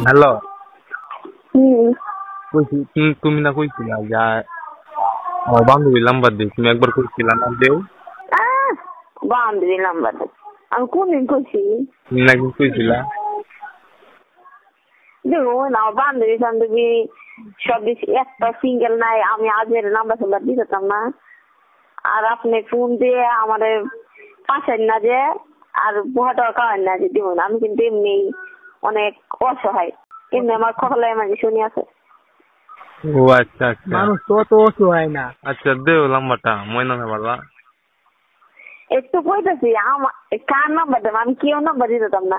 Hello, হুম। কইছি তুমি না কইছিলা যে আমার বান্ধবীর নাম্বার দিই, তুমি একবার কইছিলা না দেও? আহ, বান্ধবী নাম্বার দে। আমি কোনদিন করছি? তুমি না একদিন কইছিলা? দেখুন আমার বান্ধবী বান্ধবী সব বেশি একটা সিঙ্গেল নাই, আমি আজের নাম্বার দিতাম না। আর আপনি ফোন দিয়ে আমাদের পাশের না যে আর বুহাটা খাওয়ার না যে দিবন, আমি কিন্তু এমনি অনেক অসহায়, এমনি আমার খোলায় মাঝে শুনি আছে। ও আচ্ছা আচ্ছা, মানুষ তো অত অসহায় না। আচ্ছা দেও নাম্বারটা, ময়না না পারবা? একটু কইতেছি আমার কার নাম্বার দেবো, আমি কেউ নাম্বার দিতাম না,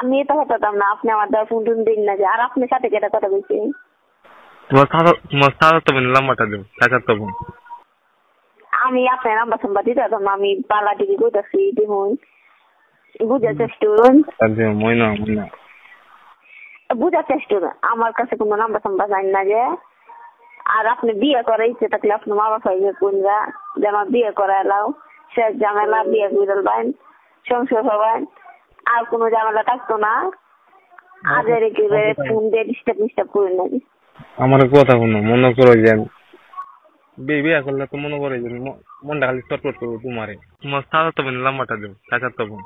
আমি এটা হতাম না। আপনি আমার ফোন টোন দিন না যে, আর আপনার সাথে কেটা কথা বলছি। তোমার সাদা বোনের নাম্বারটা দেও, চাচাতো বোন। আমি আপনার নাম্বার দিতাম না, আমি পালা টিভি কইতাছি দেখুন, বুঝার চেষ্টা করুন, দেও ময়না ময়না। বুঝার চেষ্টা করুন, আমার কাছে কোনো নাম্বার জানি না যে। আর আপনি বিয়ে করার ইচ্ছে থাকলে আপনার মা বাবা কোনরা যে আমার বিয়ে করা এলাও, শেষ ঝামেলা বিয়ে করবেন, সংসার হবেন, আর কোনো ঝামেলা থাকতো না। আজের একেবারে ফোন দিয়ে ডিস্টার্ব করেন নাকি। আমার কথা শুনো, মনে করো যে বিয়ে করলে তো মনে করে যে মনটা খালি চটপট করবো তোমারে। তোমার সাদাতো বোনের নাম্বারটা দেও, চাচাতো বোন।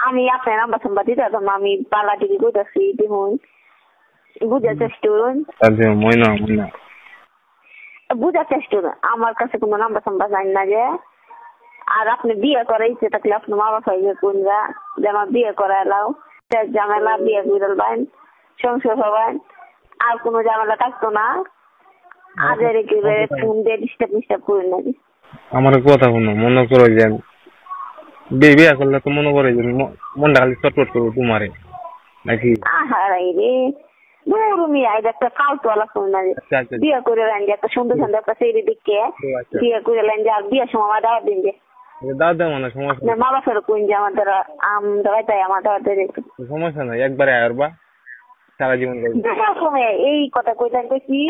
আমি আপনার নাম্বার দিতাম না, আমি পালা টিভি কইতাছি দেখুন, বুঝার চেষ্টা করুন, দেও ময়না ময়না। বুঝার চেষ্টা করুন, আমার কাছে কোনো নাম্বার জানি না যে। আর আপনি বিয়ে করার ইচ্ছে থাকলে আপনার মা বাবা কোনরা যে আমার বিয়ে করা এলাও, শেষ ঝামেলা বিয়ে করবেন, সংসার হবেন, আর কোনো ঝামেলা থাকতো না। আজের একেবারে ফোন দিয়ে ডিস্টার্ব করেন নাকি। আমার কথা শুনো, মনে করো যে বিয়ে করলে তো মনে করে যে মনটা খালি চটপট করবো তোমারে নাকি। আহারাই রে, গরুমি আইড একটা ফালতুওয়ালা ফোন না যে। আচ্ছা আচ্ছা, বিয়ে করে লাইন যে একটা সুন্দর সুন্দর একটা ছেলে দিকে বিয়ে করে লাইন যে, আর বিয়ের সময় আমার দাওয়াত দিন যে। দাদা মানে সমস্যা আপনার মা বাবার কোন যে আমার দ্বারা তাই আমার দাওয়াত দিয়ে দিত। সমস্যা নাই, একবারে আয়রবা সারা জীবন। এই কথা কইতাম কি